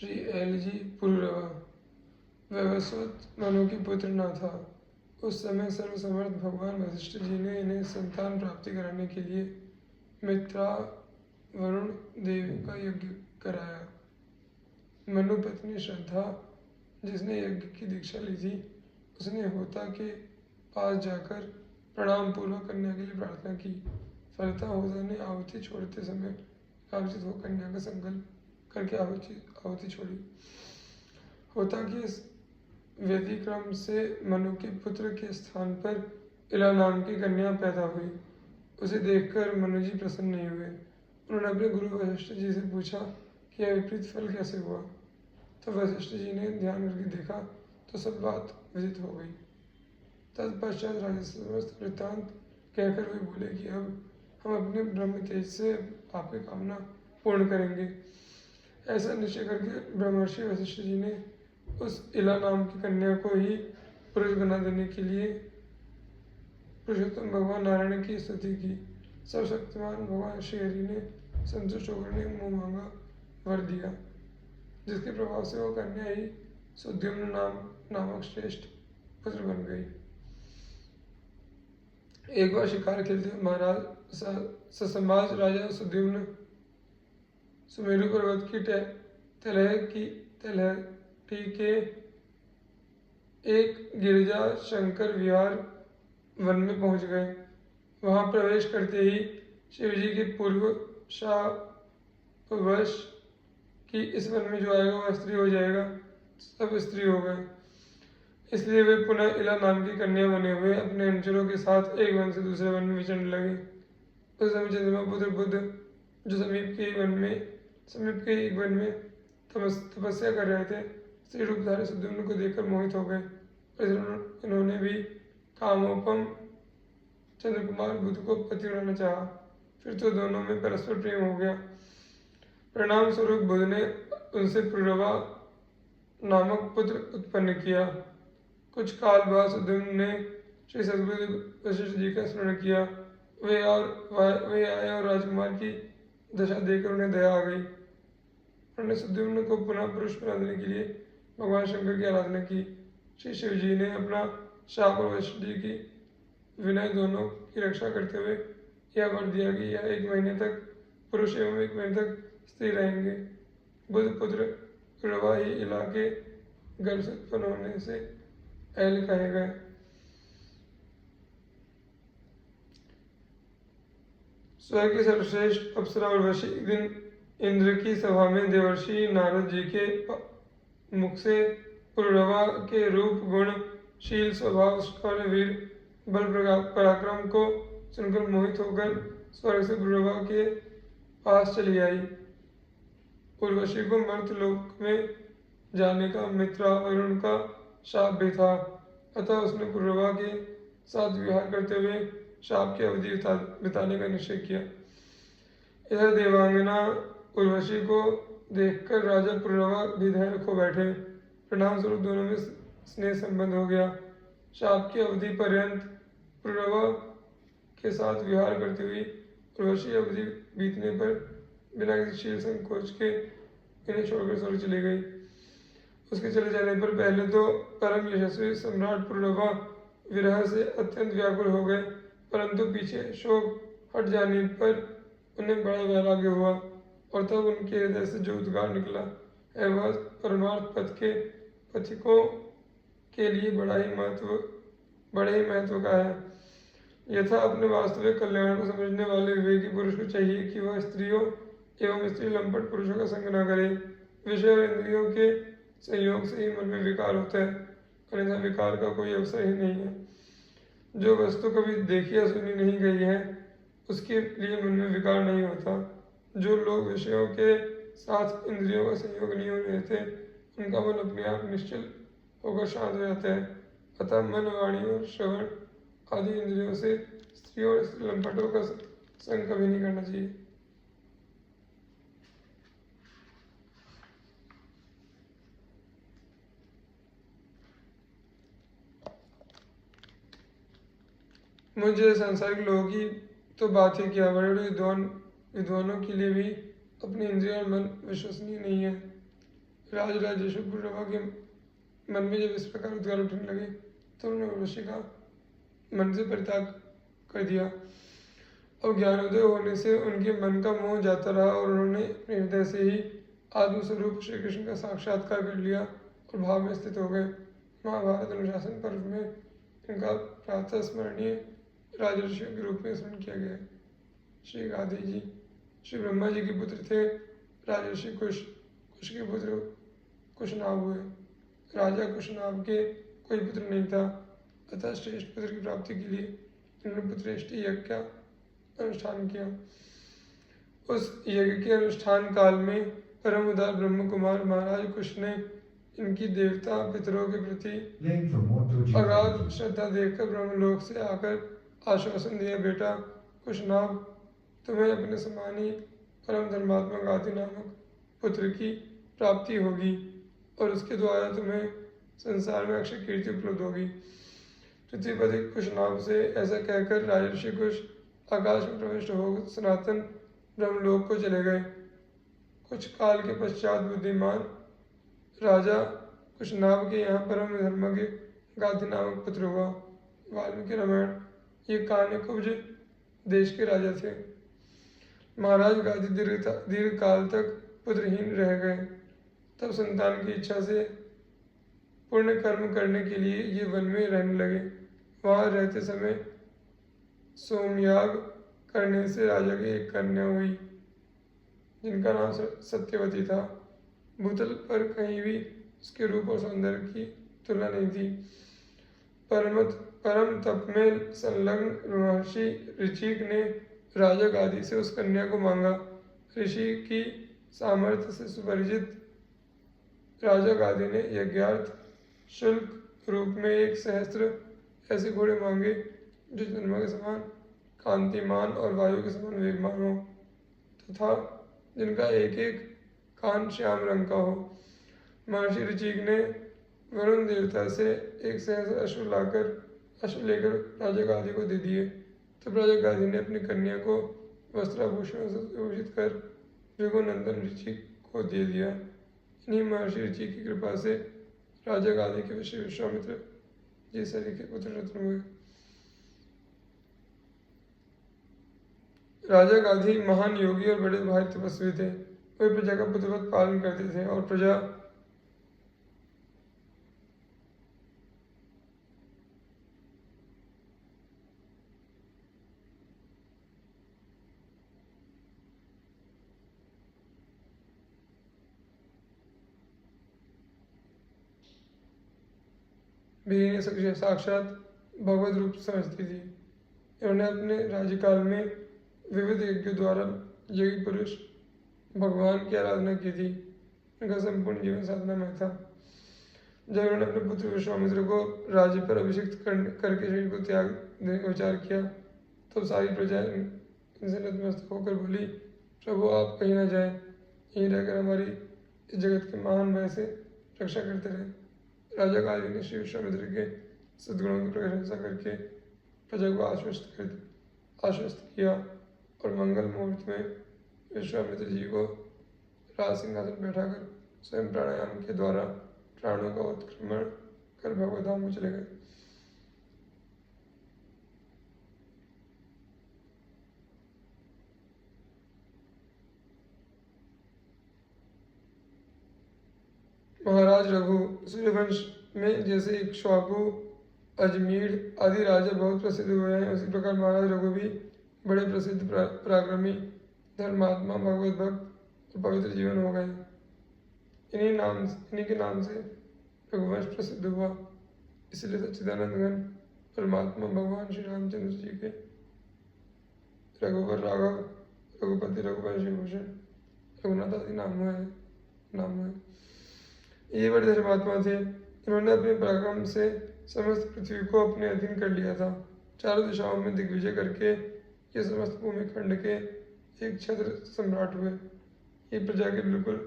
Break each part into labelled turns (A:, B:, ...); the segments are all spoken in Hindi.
A: श्री एलजी पुरुरवा वैवस्वत मनु की पुत्र न था। उस समय सर्वसमर्थ भगवान वशिष्ठ जी ने इन्हें संतान प्राप्ति कराने के लिए मित्रा वरुण देव का यज्ञ कराया। मनु पत्नी श्रद्धा, जिसने यज्ञ की दीक्षा ली थी, उसने होता के पास जाकर प्रणाम पूर्वक कन्या के लिए प्रार्थना की। फलतः होता ने आहुति छोड़ते समय आकर्षित हो कन्या का संकल्प करके आहुति छोड़ी। होता के इस व्यतिक्रम से मनु के पुत्र के स्थान पर इला नाम की कन्या पैदा हुई। उसे देखकर मनु जी प्रसन्न नहीं हुए। उन्होंने अपने गुरु वशिष्ठ जी से पूछा कि यह विपरीत फल कैसे हुआ। तो वशिष्ठ जी ने ध्यान करके देखा तो सब बात विदित हो गई। तत्पश्चात राजा समस्त वृत्तांत कहकर वे बोले कि अब हम अपने ब्रह्म तेज से आपकी कामना पूर्ण करेंगे। ऐसा निश्चय करके ब्रह्मर्षि वशिष्ठ जी ने उस इला नाम की कन्या को ही पुरुष बना देने के लिए पुरुषोत्तम भगवान नारायण की स्तुति की। सर्वशक्तिमान भगवान श्री हरि ने संतुष्ट होकर ने मुँह मांगा वर दिया, जिसके प्रभाव से वह कन्या ही सुद्युम्न नामक श्रेष्ठ पुत्र बन गई। एक बार शिकार खेलते महाराज ससंबाज राजा सुद्युम्न सुमेरु पर्वत की तलहटी के एक गिरिजा शंकर विहार वन में पहुंच गए। वहां प्रवेश करते ही शिवजी के पूर्व शापवश कि इस वन में जो आएगा वह स्त्री हो जाएगा, सब स्त्री हो गए। इसलिए वे पुनः इला नाम की कन्या बने हुए अपने अनुचरों के साथ एक वन से दूसरे वन में विचरण लगे। उस समय चंद्रमा पुत्र बुद्ध, जो समीप के एक वन में तपस्या कर रहे थे, स्त्री रूपधारी सुद्युम्न को देखकर मोहित हो गए। इन्होंने भी कामोपम चंद्रकुमार बुद्ध को पति बनाना चाहा। फिर तो दोनों में परस्पर प्रेम हो गया। परिणाम स्वरूप बुद्ध ने उनसे पुरुरवा नामक पुत्र उत्पन्न किया। कुछ काल बाद सुद्युम्न ने श्री सद्गुरु वशिष्ठ जी का स्मरण किया। वे आए और राजकुमार की दशा देखकर उन्हें दया आ गई। उन्होंने सुद्युम्न को पुनः पुरुष बना देने के लिए भगवान शंकर की आराधना की। श्री शिव जी ने अपना शाप और वशिष्ठ जी की विनय दोनों की रक्षा करते हुए यह वर दिया कि यह 1 महीने तक पुरुष एवं 1 महीने तक स्त्री रहेंगे। बुद्ध पुत्र पुरुरवा ही इला के गर्भ से उत्पन्न होने से एल कहे गए। स्वर्ग के सर्वश्रेष्ठ अप्सरा उर्वशी एक दिन इंद्र की सभा में देवर्षि नारद जी के मुख से पुरुरवा के रूप, गुण, शील, स्वभाव, शौर्य, वीर, बल, पराक्रम को सुनकर मोहित होकर स्वर्ग से पुरुरवा के पास चली आई। उर्वशी को मर्त्यलोक में जाने का मित्रा वरुण का शाप भी था, अतः उसने पुरुरवा के साथ विहार करते हुए शाप की अवधि बिताने का निश्चय किया। इधर देवांगना उर्वशी को देखकर राजा पुरुरवा भी धैर्य खो बैठे। परिणाम स्वरूप दोनों में स्नेह संबंध हो गया। शाप की अवधि पर्यंत पुरुरवा के साथ विहार करती हुई उर्वशी अवधि बीतने पर बिना किसी शील संकोच के इन्हें छोड़कर स्वर्ग चली गई। उसके चले जाने पर पहले तो परम यशस्वी सम्राट पुरुरवा विरह से अत्यंत व्याकुल हो गए, परंतु पीछे शोक हट जाने पर उन्हें बड़ा वैराग्य हुआ और तब उनके हृदय से जो उद्गार निकला है वह परमार्थ पथ के पथिकों के लिए बड़े ही महत्व का है। यथा अपने वास्तविक कल्याण को समझने वाले विवेकी पुरुष को चाहिए कि वह स्त्रियों एवं स्त्री लंपट पुरुषों का संग न करे। विषय और इंद्रियों के संयोग से ही मन में विकार होता है, अन्यथा विकार का कोई अवसर ही नहीं है। जो वस्तु कभी देखी या सुनी नहीं गई है उसके लिए मन में विकार नहीं होता। जो लोग विषयों के साथ इंद्रियों का संयोग नहीं होने देते उनका मन अपने आप निश्चल होकर शांत हो जाता है। अतः मन, वाणी और श्रवण आदि इंद्रियों से स्त्रियों और स्त्री लंपटों का संग कभी नहीं करना चाहिए। मुझे सांसारिक लोगों की तो बात ही क्या, बड़े बड़े विद्वानों के लिए भी अपनी इंद्रिय और मन विश्वसनीय नहीं है। राजराजेश्वर पुरवा के मन में जब इस प्रकार उद्गार उठने लगे तो उन्होंने उर्वशी का मन से परित्याग कर दिया। अब ज्ञानोदय होने से उनके मन का मोह जाता रहा और उन्होंने अपने हृदय से ही आत्मस्वरूप श्री कृष्ण का साक्षात्कार कर लिया और भाव में स्थित हो गए। महाभारत अनुशासन पर्व में इनका प्रातः स्मरणीय राजर्षियों के रूप में स्मरण किया गया है। श्री गांधी जी श्री ब्रह्मा जी के पुत्र थे। राजर्षि कुश के पुत्र कुशनाभ हुए। राजा कुशनाभ के कोई पुत्र नहीं था, अतः श्रेष्ठ पुत्र की प्राप्ति के लिए इन्होंने पुत्रेष्टि यज्ञ का अनुष्ठान किया। उस यज्ञ के अनुष्ठान काल में परम उदार ब्रह्म कुमार महाराज कुश ने इनकी देवता पितरों के प्रति अगाध श्रद्धा देखकर ब्रह्मलोक से आकर आश्वासन दिया, बेटा कुशनाभ, तुम्हें अपने समानी परम धर्मात्मा गादी नामक पुत्र की प्राप्ति होगी और उसके द्वारा तुम्हें संसार में अक्षय कीर्ति उपलब्ध होगी। पृथ्वीपति कुशनाभ से ऐसा कहकर राजर्षि कुश आकाश में प्रविष्ट हो सनातन ब्रह्मलोक को चले गए। कुछ काल के पश्चात बुद्धिमान राजा कुशनाभ के यहाँ परम धर्मज्ञ गादी नामक पुत्र हुआ। वाल्मीकि रामायण ये कान्यकुब्ज देश के राजा थे। महाराज गादी दीर्घ काल तक पुत्रहीन रह गए। तब संतान की इच्छा से पुण्य कर्म करने के लिए ये वन में रहने लगे। वहाँ रहते समय सोमयाग करने से राजा की एक कन्या हुई जिनका नाम सत्यवती था। भूतल पर कहीं भी उसके रूप और सौंदर्य की तुलना नहीं थी। परम तप में संलग्न महर्षि ऋचिक ने राजा गादी से उस कन्या को मांगा। ऋषि की सामर्थ्य से सुपरिचित राजा गादी ने यज्ञार्थ शुल्क रूप में 1 सहस्त्र ऐसे घोड़े मांगे जो चंद्रमा के समान कांतिमान और वायु के समान वेगमान हो तथा जिनका एक एक कान श्याम रंग का हो। महर्षि ऋचिक ने वरुण देवता से 1 सहस्त्र अश्व लेकर राजा गादी को दे दिए। तब राजा गादी ने अपनी कन्या को वस्त्राभूषणों से सुभूषित कर भृगुनंदन ऋचिक को दे दिया। इन्हीं महर्षि ऋचिक की कृपा से राजा गादी के विश्वामित्र जी सरी के पुत्र रत्न हुए। राजा गादी महान योगी और बड़े भारी तपस्वी थे। वे प्रजा का पुत्रवत पालन करते थे और प्रजा भी साक्षात भगवत रूप समझती थी। इन्होंने अपने राज्यकाल में विविध यज्ञों द्वारा योगी पुरुष भगवान की आराधना की थी। इनका संपूर्ण जीवन साधना में था। जब इन्होंने अपने पुत्र विश्वामित्र को राज्य पर अभिषिक्त करके शरीर को त्याग देने का विचार किया तब सारी प्रजा इनसे नतमस्तक होकर बोली, प्रभु आप कहीं न जाए, यहीं रहकर हमारी इस जगत के महान भय से रक्षा करते रहे। राजा गादी ने श्री विश्वामित्र के सद्गुणों की प्रशंसा करके प्रजा को आश्वस्त किया और मंगल मुहूर्त में विश्वामित्र जी को राज सिंहासन बैठाकर स्वयं प्राणायाम के द्वारा प्राणों का उत्क्रमण कर भगवत धाम को चले गए। महाराज रघु सूर्यवंश में जैसे इक्ष्वाकु अजमीर आदि राजा बहुत प्रसिद्ध हुए हैं, उसी प्रकार महाराज रघु भी बड़े प्रसिद्ध पराक्रमी धर्मात्मा भगवत भक्त और पवित्र जीवन हो गए। इन्हीं के नाम से रघुवंश प्रसिद्ध हुआ। इसलिए सच्चिदानंद घन परमात्मा भगवान श्री रामचंद्र जी के रघुवर राघव रघुपति रघुवंशी भूषण रघुनाथ आदि नाम हुए। ये बड़े धर्मात्मा थे। इन्होंने अपने पराक्रम से समस्त पृथ्वी को अपने अधीन कर लिया था। चारों दिशाओं में दिग्विजय करके ये समस्त भूमि खंड के एक छत्र सम्राट हुए। ये प्रजा को बिल्कुल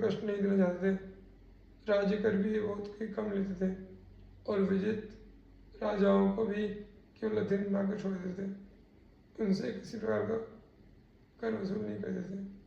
A: कष्ट नहीं देना चाहते थे। राज्य कर भी ये बहुत ही कम लेते थे और विजित राजाओं को भी केवल अधीन बनाकर छोड़ देते थे। उनसे किसी प्रकार का कर वसूल नहीं करते थे।